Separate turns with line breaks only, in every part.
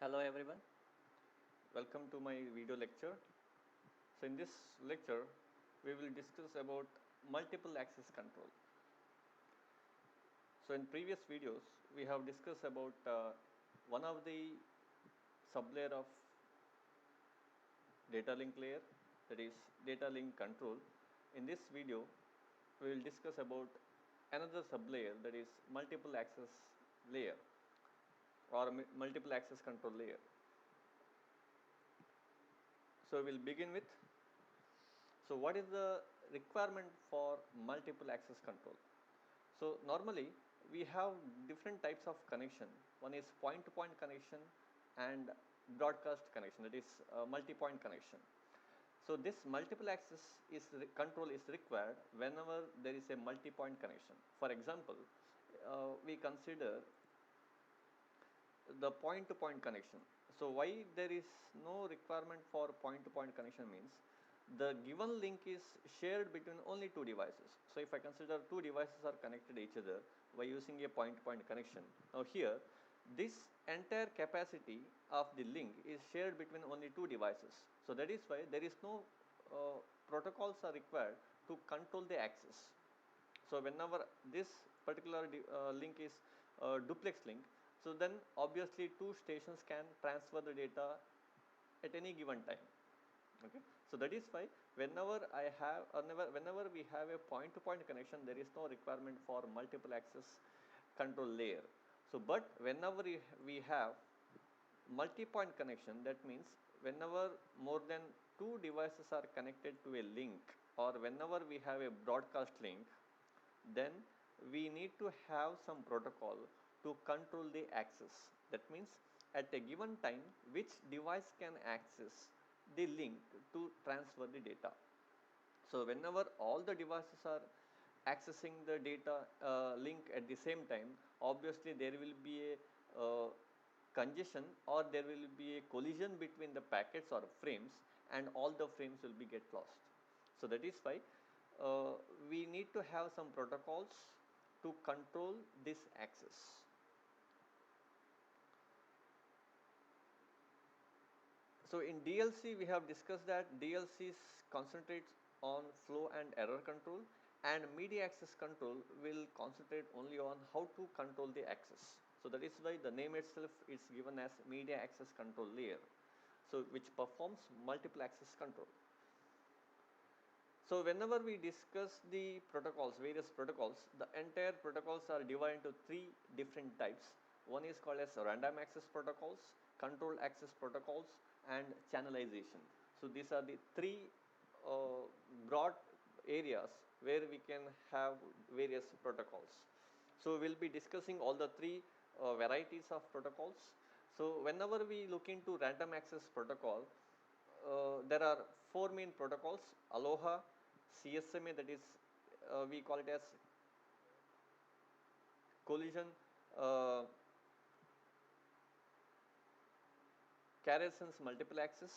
Hello everyone, welcome to my video lecture. So in this lecture, we will discuss about multiple access control. So in previous videos, we have discussed about one of the sublayer of data link layer, that is data link control. In this video, we will discuss about another sublayer, that is multiple access layer or multiple access control layer. So we'll begin with, so what is the requirement for multiple access control? So normally we have different types of connection. One is point to point connection and broadcast connection, that is multi-point connection. So this multiple access control is required whenever there is a multi-point connection. For example, we consider the point to point connection. So why there is no requirement for point to point connection means the given link is shared between only two devices. So if I consider two devices are connected to each other by using a point to point connection. Now here this entire capacity of the link is shared between only two devices. So that is why there is no protocols are required to control the access. So whenever this particular link is duplex link, so then obviously two stations can transfer the data at any given time. Okay, so that is why whenever we have a point to point connection, there is no requirement for multiple access control layer. So but whenever we have multi point connection, that means whenever more than two devices are connected to a link, or whenever we have a broadcast link, then we need to have some protocol to control the access. That means at a given time which device can access the link to transfer the data. So whenever all the devices are accessing the data link at the same time, obviously there will be a congestion, or there will be a collision between the packets or frames, and all the frames will be get lost. So that is why we need to have some protocols to control this access. So in DLC we have discussed that DLC concentrates on flow and error control, and media access control will concentrate only on how to control the access. So that is why the name itself is given as media access control layer, so which performs multiple access control. So whenever we discuss the protocols, various protocols, the entire protocols are divided into three different types. One is called as random access protocols, controlled access protocols, and channelization. So these are the three broad areas where we can have various protocols. So we'll be discussing all the three varieties of protocols. So whenever we look into random access protocol, there are four main protocols: Aloha, CSMA, that is we call it as collision uh, carrier sense multiple access,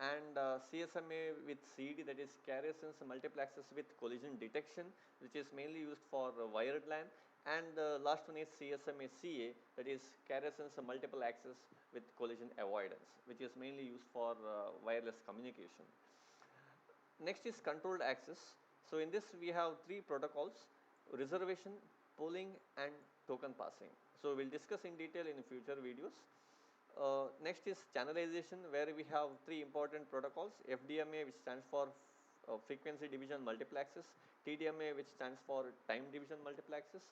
and CSMA with CD, that is carrier sense multiple access with collision detection, which is mainly used for wired LAN, and the last one is CSMA CA, that is carrier sense multiple access with collision avoidance, which is mainly used for wireless communication. Next is controlled access. So in this we have three protocols: reservation, pooling, and token passing. So we'll discuss in detail in future videos. Next is channelization, where we have three important protocols: FDMA, which stands for frequency division multiplexes; TDMA, which stands for time division multiplexes;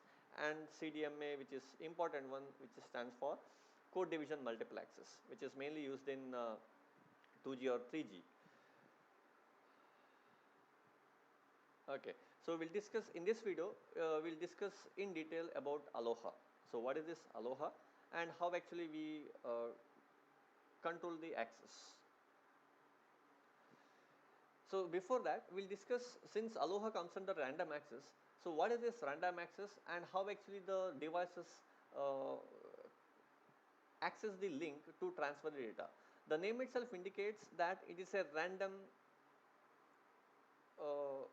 and CDMA, which is important one, which stands for code division multiplexes, which is mainly used in 2G or 3G. Okay, so we'll discuss in this video, we'll discuss in detail about Aloha. So what is this Aloha, and how actually we control the access. So before that, we'll discuss, since Aloha comes under random access, so what is this random access and how actually the devices access the link to transfer the data. The name itself indicates that it is a random uh,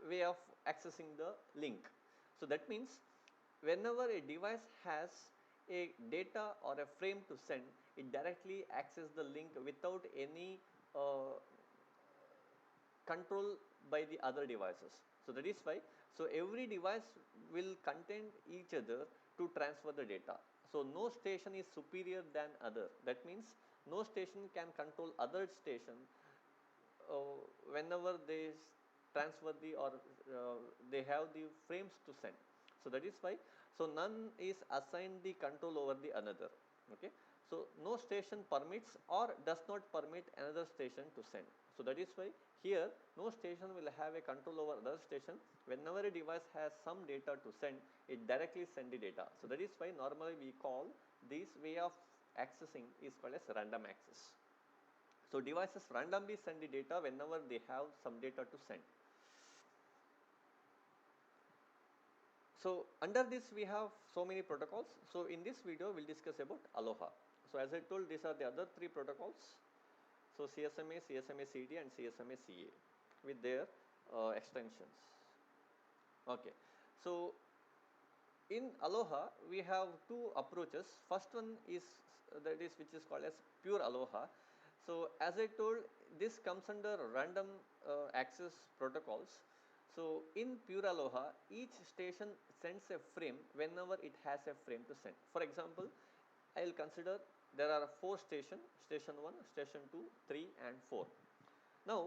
way of accessing the link. So that means whenever a device has a data or a frame to send, it directly access the link without any control by the other devices. So that is why, so every device will contain each other to transfer the data. So no station is superior than other. That means no station can control other station whenever they transfer the or they have the frames to send. So that is why, so none is assigned the control over the another. Okay, so no station permits or does not permit another station to send. So that is why here no station will have a control over other station. Whenever a device has some data to send, it directly send the data. So that is why normally we call this way of accessing is called as random access. So devices randomly send the data whenever they have some data to send. So under this we have so many protocols. So in this video we'll discuss about Aloha. So as I told, these are the other three protocols. So CSMA, CSMA CD and CSMA CA with their extensions. Okay. So in Aloha we have two approaches. First one is that is which is called as pure Aloha. So as I told, this comes under random access protocols. So in pure Aloha, each station sends a frame whenever it has a frame to send. For example, I will consider there are four stations: station 1, station 2, 3 and 4. Now,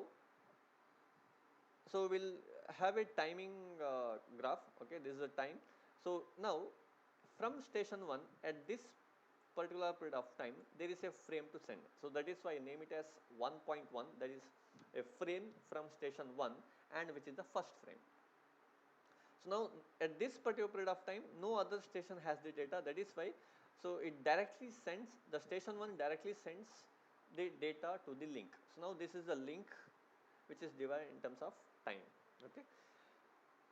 so we'll have a timing graph. Okay, this is the time. So now from station 1 at this particular period of time, there is a frame to send. So that is why I name it as 1.1, that is a frame from station 1 and which is the first frame. So now at this particular period of time, no other station has the data. That is why, so it directly sends, the station 1 directly sends the data to the link. So now this is the link which is divided in terms of time. Okay.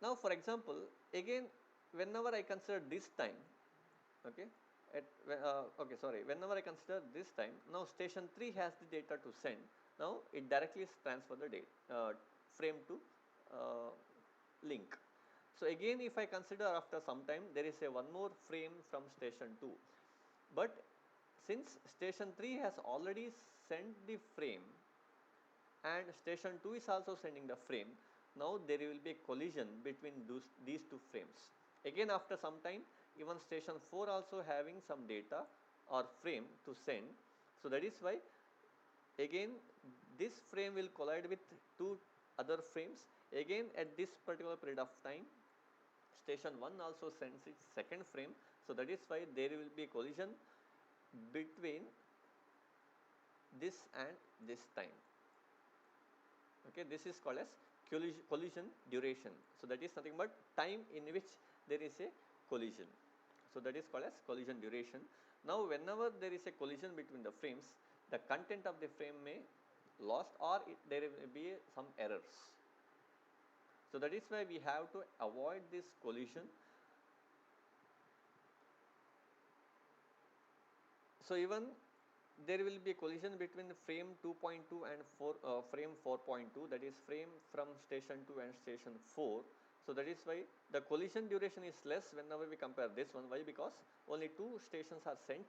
Now for example, again whenever I consider this time, okay, whenever I consider this time, now station 3 has the data to send. Now it directly transfer the data frame to link. So again if I consider after some time, there is a one more frame from station 2, but since station 3 has already sent the frame and station 2 is also sending the frame, now there will be a collision between these two frames. Again after some time, even station 4 also having some data or frame to send. So that is why again this frame will collide with two other frames. Again at this particular period of time, station 1 also sends its second frame. So that is why there will be a collision between this and this time. Okay, this is called as collision duration. So that is nothing but time in which there is a collision. So that is called as collision duration. Now whenever there is a collision between the frames, the content of the frame may lost or there may be some errors. So that is why we have to avoid this collision. So even there will be a collision between frame 2.2 and frame 4.2, that is frame from station 2 and station 4. So that is why the collision duration is less whenever we compare this one. Why? Because only two stations are sent,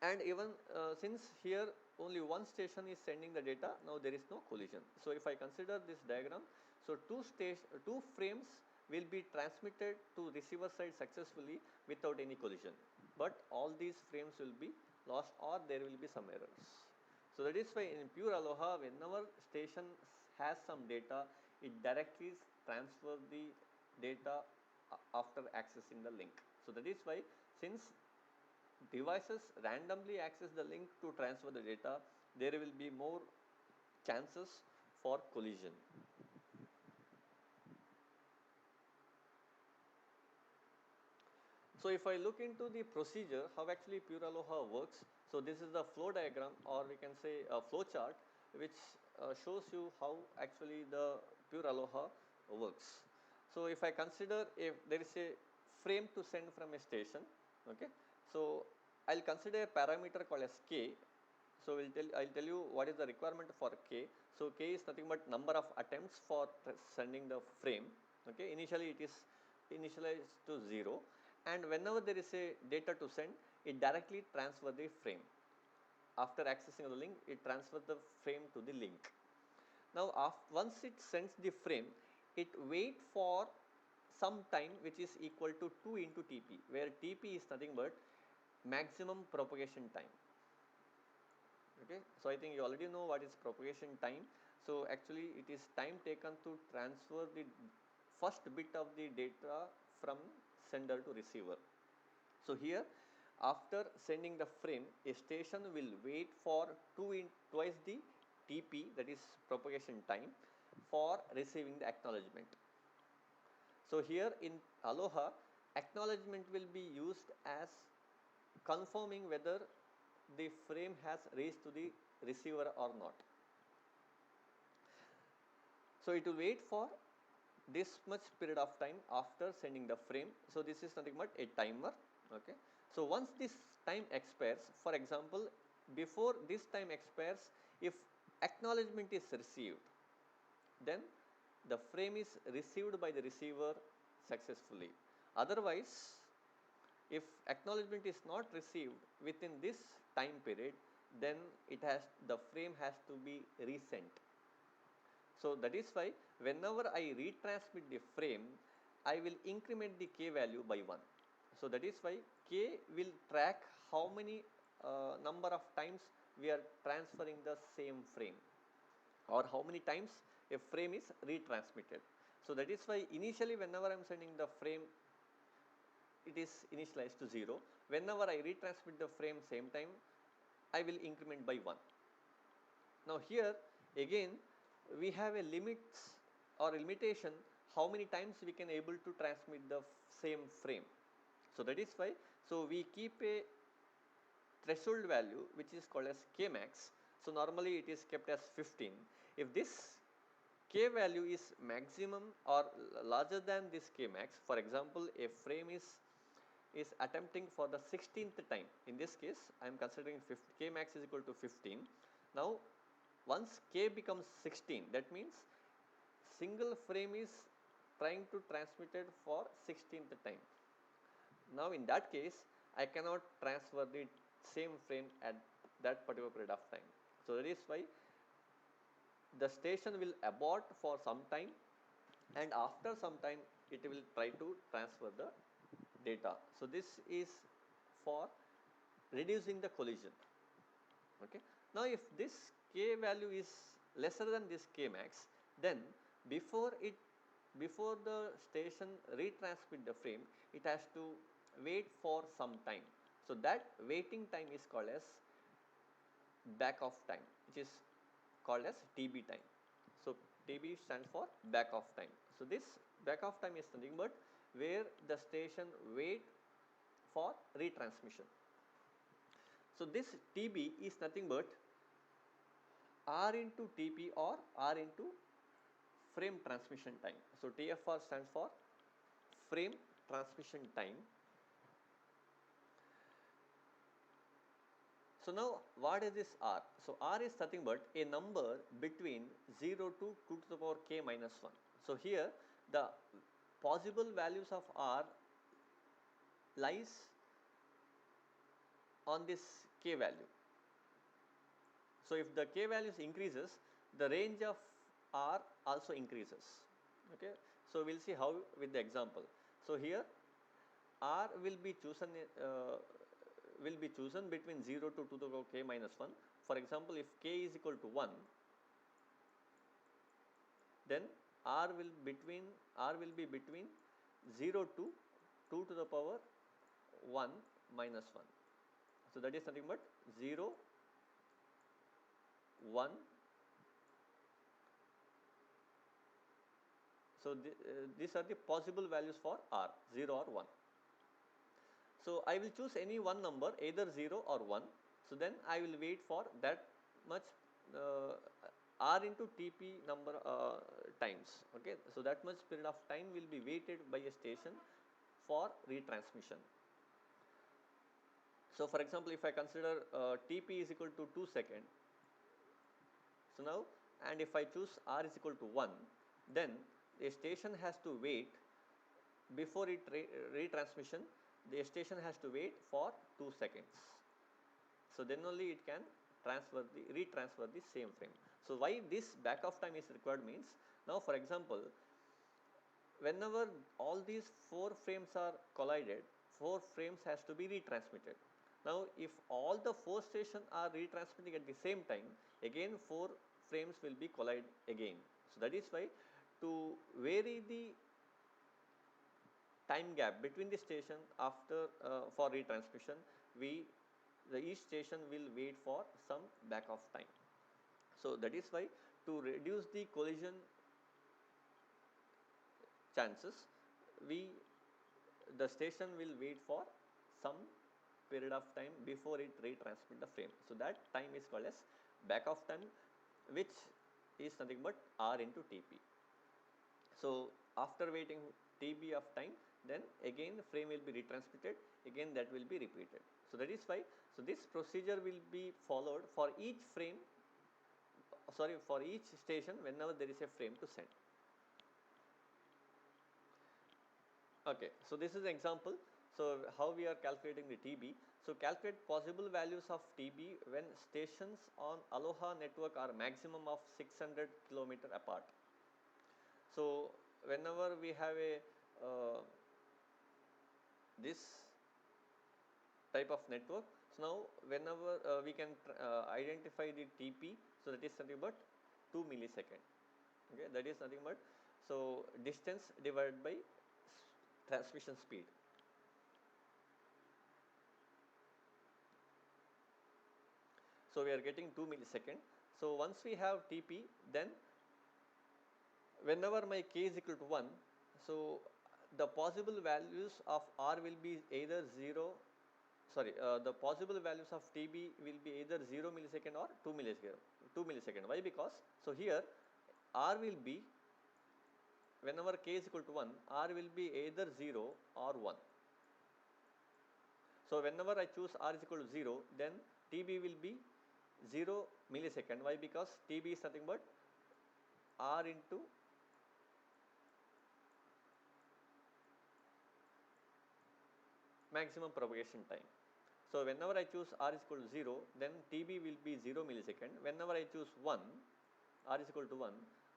and even since here only one station is sending the data, now there is no collision. So if I consider this diagram, so two frames will be transmitted to receiver side successfully without any collision, but all these frames will be lost or there will be some errors. So that is why in pure Aloha, whenever station has some data, it directly transfer the data after accessing the link. So that is why, since devices randomly access the link to transfer the data, there will be more chances for collision. So if I look into the procedure, how actually pure Aloha works, so this is the flow diagram, or we can say a flow chart, which shows you how actually the pure Aloha works. So if I consider if there is a frame to send from a station, okay, so I'll consider a parameter called as k. So I'll tell you what is the requirement for k. So k is nothing but number of attempts for sending the frame. Okay, initially it is initialized to 0, and whenever there is a data to send, it directly transfer the frame. After accessing the link, it transfers the frame to the link. Now once it sends the frame, it wait for some time which is equal to 2 into TP, where TP is nothing but maximum propagation time. Okay, so I think you already know what is propagation time. So actually it is time taken to transfer the first bit of the data from sender to receiver. So here, after sending the frame, a station will wait for twice the TP, that is propagation time, for receiving the acknowledgement. So here in Aloha, acknowledgement will be used as confirming whether the frame has reached to the receiver or not. So it will wait for this much period of time after sending the frame. So this is nothing but a timer. Okay. So once this time expires, for example, before this time expires, if acknowledgement is received, then the frame is received by the receiver successfully. Otherwise, if acknowledgement is not received within this time period, then the frame has to be resent. So that is why whenever I retransmit the frame, I will increment the k value by 1. So that is why k will track how many number of times we are transferring the same frame, or how many times a frame is retransmitted. So that is why initially whenever I am sending the frame, it is initialized to 0. Whenever I retransmit the frame same time, I will increment by 1. Now here again we have a limits or a limitation how many times we can able to transmit the same frame. So that is why, so we keep a threshold value which is called as Kmax. So normally it is kept as 15. If this K value is maximum or larger than this Kmax, for example, a frame is attempting for the 16th time. In this case, I am considering Kmax is equal to 15. Now, once K becomes 16, that means single frame is trying to transmit it for 16th time. Now, in that case, I cannot transfer the same frame at that particular period of time. So that is why the station will abort for some time, and after some time it will try to transfer the data. So this is for reducing the collision. Okay. Now if this k value is lesser than this k max, then before the station retransmit the frame, it has to wait for some time. So that waiting time is called as back off time, which is called as TB time. So TB stands for back off time. So this back off time is nothing but where the station wait for retransmission. So this TB is nothing but R into TP or R into frame transmission time. So TFR stands for frame transmission time. So now what is this R? So R is nothing but a number between 0 to 2 to the power k minus 1. So here the possible values of R lies on this k value. So if the k values increases, the range of R also increases. Okay. So we'll see how with the example. So here R will be chosen between 0 to 2 to the power k minus 1. For example, if k is equal to 1, then R will be between 0 to 2 to the power 1 minus 1. So that is nothing but 0, 1. So these are the possible values for R, 0 or 1. So I will choose any one number, either 0 or 1. So then I will wait for that much R into TP number times. Okay. So that much period of time will be waited by a station for retransmission. So for example, if I consider TP is equal to 2 seconds. So now, and if I choose R is equal to 1, then a station has to wait before it retransmission. the station has to wait for 2 seconds. So then only it can retransfer the same frame. So why this back of time is required means, now for example, whenever all these 4 frames are collided, 4 frames has to be retransmitted. Now if all the 4 stations are retransmitting at the same time, again 4 frames will be collide again. So that is why, to vary the time gap between the station after for retransmission, each station will wait for some back of time. So that is why, to reduce the collision chances, the station will wait for some period of time before it retransmit the frame. So that time is called as back of time, which is nothing but R into TP. So after waiting TB of time, then again the frame will be retransmitted, again that will be repeated. So that is why, so this procedure will be followed for each station whenever there is a frame to send. Okay, so this is an example. So how we are calculating the TB. So calculate possible values of TB when stations on Aloha network are maximum of 600 km apart. So whenever we have a this type of network, so now whenever we can identify the TP, so that is nothing but 2 millisecond. Okay, that is nothing but, so distance divided by transmission speed. So we are getting 2 millisecond. So once we have TP, then whenever my k is equal to 1, so the possible values of R will be either 0, the possible values of TB will be either 0 millisecond or 2 millisecond. Why? Because, so here R will be, whenever k is equal to 1, R will be either 0 or 1. So whenever I choose R is equal to 0, then TB will be 0 millisecond. Why? Because TB is nothing but R into maximum propagation time. So whenever I choose R is equal to 0, then TB will be 0 millisecond. Whenever I choose 1, R is equal to 1,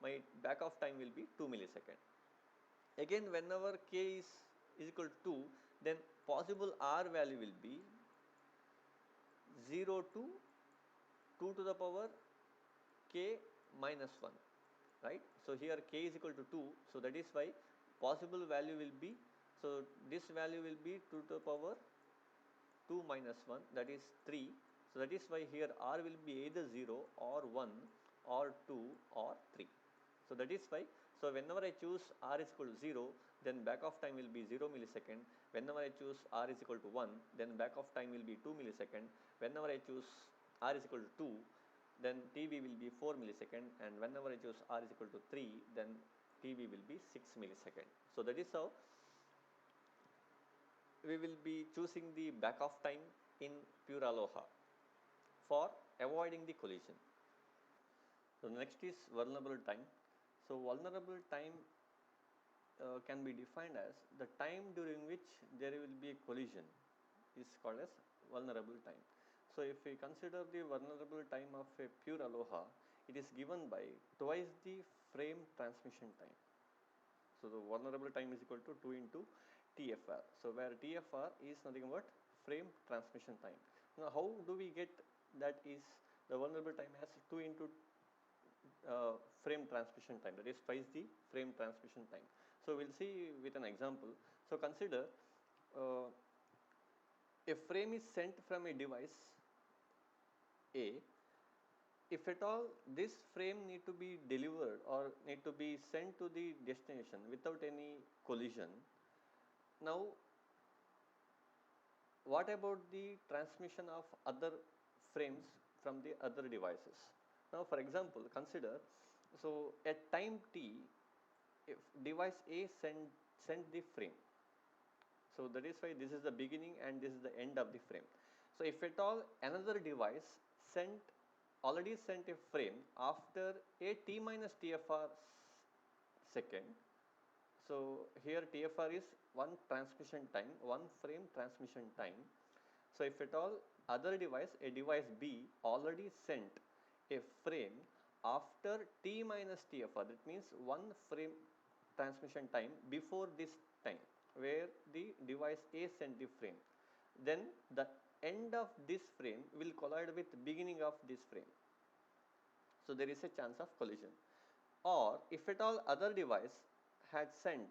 my back of time will be 2 millisecond. Again, whenever k is equal to 2, then possible R value will be 0 to 2 to the power k minus 1, right? So here k is equal to 2, so that is why possible value will be, so this value will be 2 to the power 2 minus 1, that is 3. So that is why here R will be either 0 or 1 or 2 or 3. So that is why, so whenever I choose R is equal to 0, then back of time will be 0 millisecond. Whenever I choose R is equal to 1, then back of time will be 2 millisecond. Whenever I choose R is equal to 2, then TB will be 4 millisecond, and whenever I choose R is equal to 3, then TB will be 6 millisecond. So that is how we will be choosing the back of time in pure Aloha for avoiding the collision. So next is vulnerable time. So vulnerable time can be defined as the time during which there will be a collision is called as vulnerable time. So if we consider the vulnerable time of a pure Aloha, it is given by twice the frame transmission time. So the vulnerable time is equal to 2 into TFR. So where TFR is nothing but frame transmission time. Now how do we get that is the vulnerable time as 2 into frame transmission time, that is twice the frame transmission time. So we'll see with an example. So consider a frame is sent from a device A. If at all this frame need to be delivered or need to be sent to the destination without any collision, now what about the transmission of other frames from the other devices? Now for example, consider, so at time t, if device A sent the frame, so that is why this is the beginning and this is the end of the frame. So if at all another device already sent a frame after a t minus TFR second, So here TFR is one transmission time, one frame transmission time. So if at all other device, a device B already sent a frame after T minus TFR, that means one frame transmission time before this time where the device A sent the frame, then the end of this frame will collide with beginning of this frame. So there is a chance of collision. Or if at all other device had sent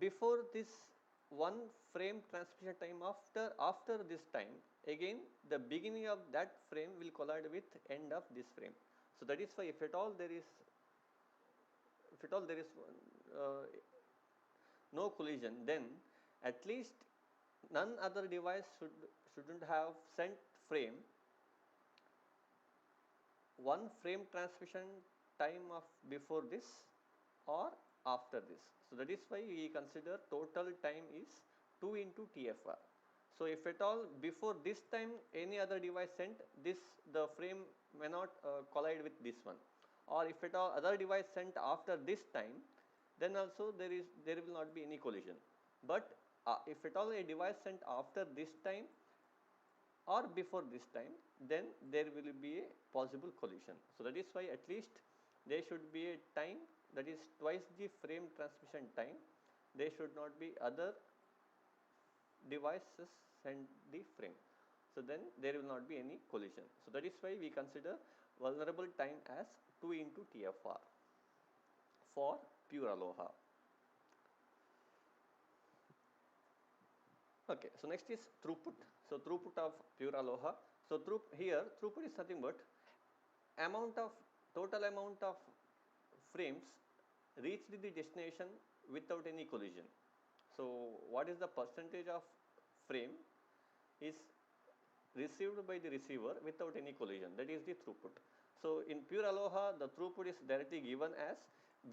before this one frame transmission time, after this time, again the beginning of that frame will collide with end of this frame. So that is why if at all there is uh, no collision, then at least none other device shouldn't have sent frame one frame transmission time of before this or after this. So that is why we consider total time is 2 into TFR. So if at all before this time any other device sent this, the frame may not collide with this one, or if at all other device sent after this time, then also there will not be any collision. But if at all a device sent after this time or before this time, then there will be a possible collision. So that is why at least there should be a time that is twice the frame transmission time. There should not be other devices send the frame. So then there will not be any collision. So that is why we consider vulnerable time as 2 into TFR for pure aloha. Okay, so next is throughput. So throughput of pure aloha. So throughput is nothing but total amount of frames reached the destination without any collision. So what is the percentage of frame is received by the receiver without any collision? That is the throughput. So in pure aloha, the throughput is directly given as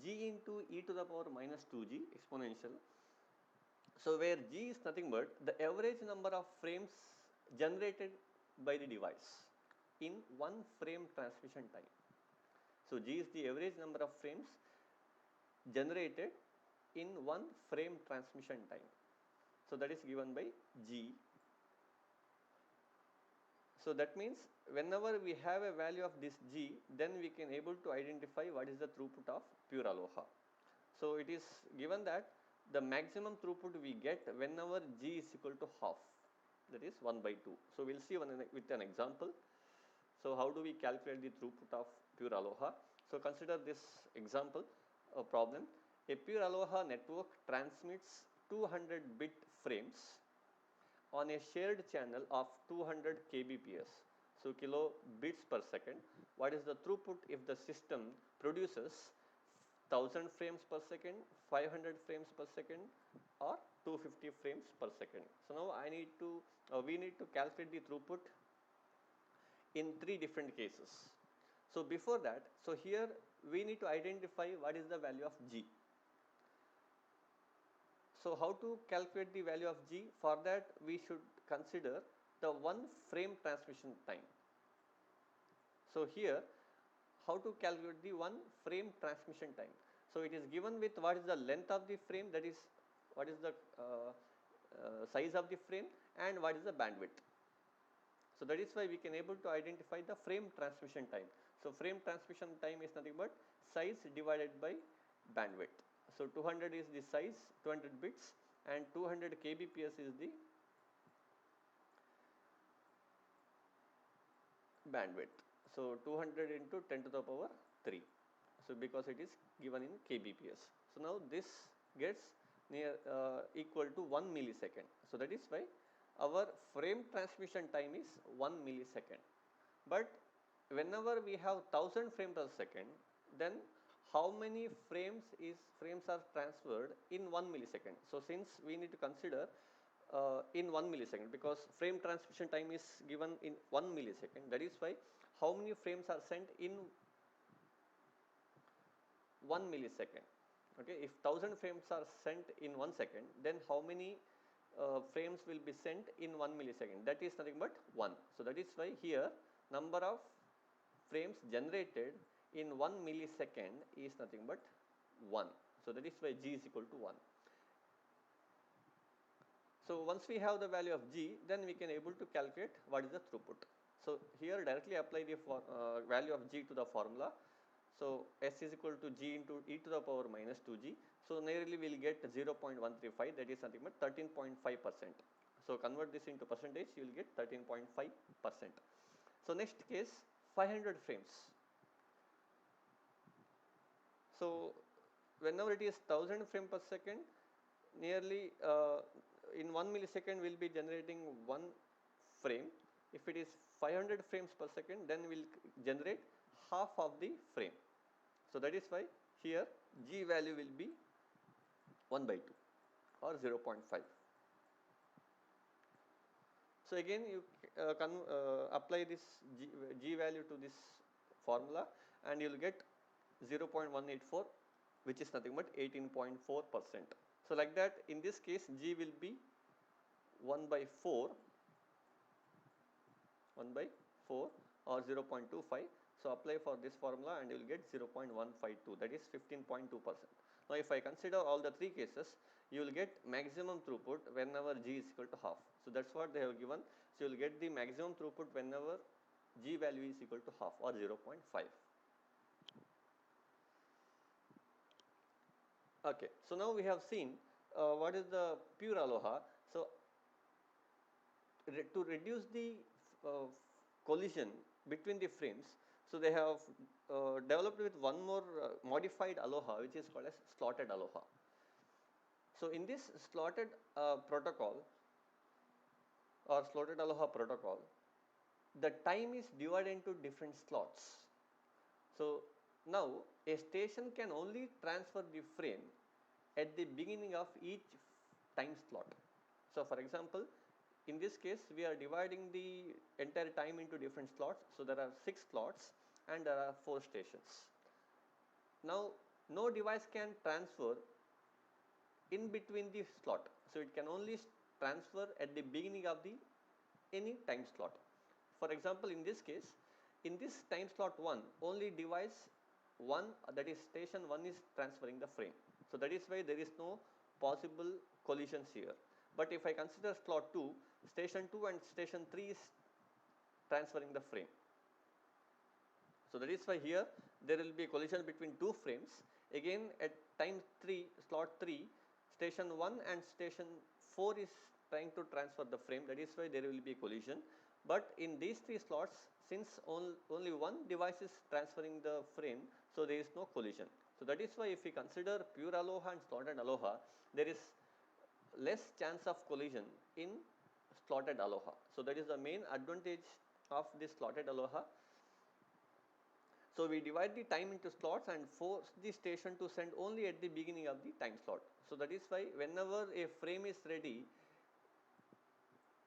g into e to the power minus 2g exponential. So where g is nothing but the average number of frames generated by the device in one frame transmission time. So g is the average number of frames generated in one frame transmission time. So that is given by g. So that means whenever we have a value of this g, then we can able to identify what is the throughput of pure aloha. So it is given that the maximum throughput we get whenever g is equal to half, that is 1 by 2. So we'll see with an example. So how do we calculate the throughput of pure aloha? So consider this example, a problem. A pure aloha network transmits 200 bit frames on a shared channel of 200 kbps, so kilobits per second. What is the throughput if the system produces 1000 frames per second, 500 frames per second, or 250 frames per second? So now we need to calculate the throughput in 3 different cases. So before that, so here we need to identify what is the value of g. So how to calculate the value of g? For that we should consider the one frame transmission time. So here how to calculate the one frame transmission time? So it is given with what is the length of the frame, that is what is the size of the frame, and what is the bandwidth. So that is why we can able to identify the frame transmission time. So frame transmission time is nothing but size divided by bandwidth. So 200 is the size, 200 bits, and 200 kbps is the bandwidth. So 200 into 10 to the power 3. So because it is given in kbps. So now this gets near equal to 1 millisecond. So that is why our frame transmission time is 1 millisecond. But whenever we have 1000 frames per second, then how many frames are transferred in 1 millisecond? So since we need to consider in 1 millisecond, because frame transmission time is given in 1 millisecond, that is why how many frames are sent in 1 millisecond. Okay, if 1000 frames are sent in 1 second, then how many frames will be sent in 1 millisecond? That is nothing but 1. So that is why here number of frames generated in 1 millisecond is nothing but 1. So that is why G is equal to 1. So once we have the value of G, then we can able to calculate what is the throughput. So here directly apply the value of G to the formula. So S is equal to G into e to the power minus 2G. So nearly we will get 0.135, that is nothing but 13.5%. So convert this into percentage, you will get 13.5%. So next case, 500 frames. So whenever it is 1000 frame per second, nearly in 1 millisecond we will be generating one frame. If it is 500 frames per second, then we will generate half of the frame. So that is why here G value will be 1 by 2 or 0.5. So again you apply this G value to this formula and you will get 0.184, which is nothing but 18.4%. So like that, in this case G will be 1 by 4 or 0.25. So apply for this formula and you will get 0.152, that is 15.2%. Now if I consider all the three cases, you will get maximum throughput whenever G is equal to half. So that's what they have given. So you will get the maximum throughput whenever G value is equal to half or 0.5. Okay, so now we have seen what is the pure aloha. So to reduce the uh, collision between the frames, so they have developed with one more modified aloha, which is called as slotted aloha. So in this slotted protocol or slotted aloha protocol, the time is divided into different slots. So now a station can only transfer the frame at the beginning of each time slot. So for example, in this case we are dividing the entire time into different slots. So there are 6 slots and there are 4 stations. Now no device can transfer in between the slot. So it can only transfer at the beginning of the any time slot. For example, in this case, in this time slot 1, only device 1, that is station 1, is transferring the frame. So that is why there is no possible collisions here. But if I consider slot 2, station 2 and station 3 is transferring the frame. So that is why here there will be a collision between two frames. Again at time 3, slot 3, station 1 and station 4 is trying to transfer the frame. That is why there will be a collision. But in these 3 slots, since only one device is transferring the frame, so there is no collision. So that is why if we consider pure aloha and slotted aloha, there is less chance of collision in slotted aloha. So that is the main advantage of this slotted aloha. So we divide the time into slots and force the station to send only at the beginning of the time slot. So that is why whenever a frame is ready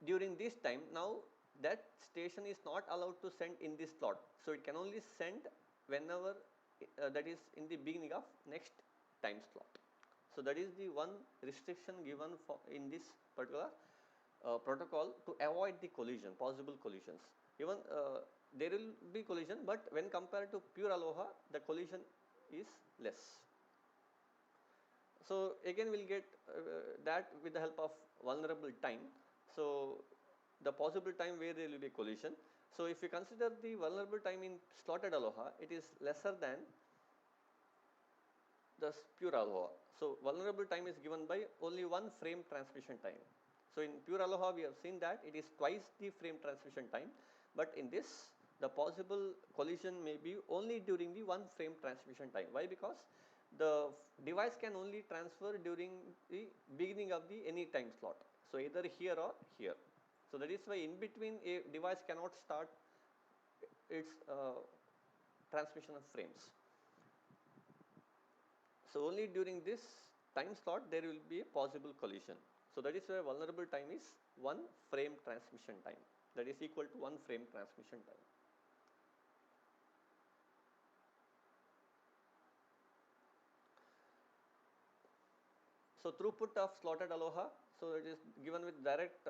during this time, now that station is not allowed to send in this slot. So it can only send whenever that is in the beginning of next time slot. So that is the one restriction given for in this particular protocol to avoid the collision, possible collisions. Even there will be collision, but when compared to pure aloha, the collision is less. So again we'll get that with the help of vulnerable time. So the possible time where there will be collision. So if you consider the vulnerable time in slotted aloha, it is lesser than the pure aloha. So vulnerable time is given by only one frame transmission time. So in pure aloha we have seen that it is twice the frame transmission time, but in this the possible collision may be only during the one frame transmission time. Why? Because the device can only transfer during the beginning of the any time slot. So either here or here. So that is why in between a device cannot start its transmission of frames. So only during this time slot there will be a possible collision. So that is why vulnerable time is one frame transmission time, that is equal to one frame transmission time. So throughput of slotted aloha, so it is given with direct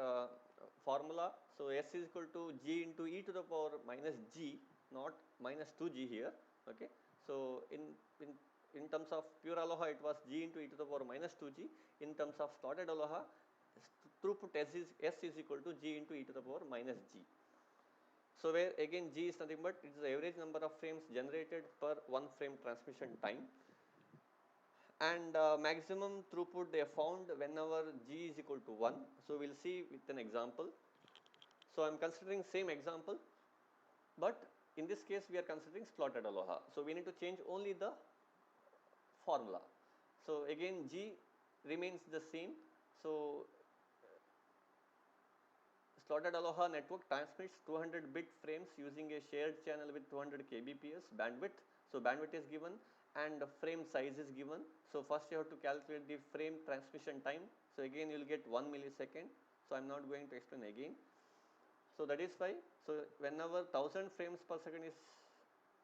formula. So S is equal to G into e to the power minus G, not minus 2G here. Okay. So in in terms of pure aloha it was g into e to the power minus 2g. In terms of slotted aloha, throughput S is equal to g into e to the power minus g. So where again g is nothing but it is the average number of frames generated per one frame transmission time, and maximum throughput they found whenever g is equal to 1. So we'll see with an example. So I'm considering same example, but in this case we are considering slotted aloha. So we need to change only the formula. So again g remains the same. So slotted aloha network transmits 200 bit frames using a shared channel with 200 kbps bandwidth. So bandwidth is given and frame size is given. So first you have to calculate the frame transmission time. So again you will get 1 millisecond. So I'm not going to explain again. So that is why, so whenever 1000 frames per second is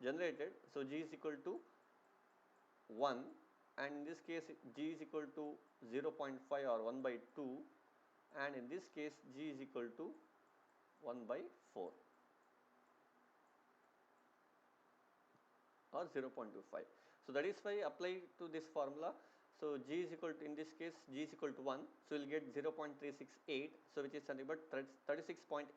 generated, so g is equal to 1, and in this case g is equal to 0.5 or 1 by 2, and in this case g is equal to 1 by 4 or 0.25. So that is why apply to this formula. So g is equal to, in this case g is equal to 1, so you will get 0.368, so which is nothing but 36.8%,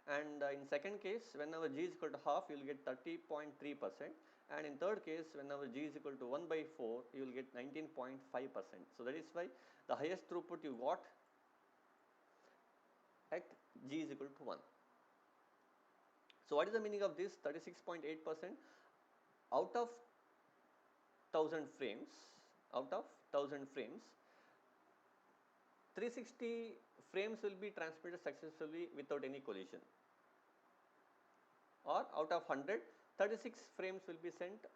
and in second case whenever g is equal to half you will get 30.3%, and in third case whenever g is equal to 1 by 4 you will get 19.5%. So that is why the highest throughput you got at g is equal to 1. So what is the meaning of this 36.8%? Out of 1000 frames, 360 frames will be transmitted successfully without any collision, or out of 100, 36 frames will be sent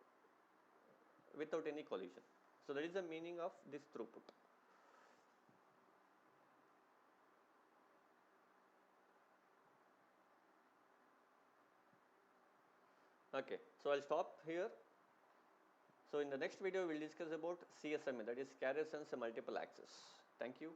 without any collision. So that is the meaning of this throughput. Okay, so I'll stop here. So in the next video, we'll discuss about CSMA, that is carrier sensor multiple access. Thank you.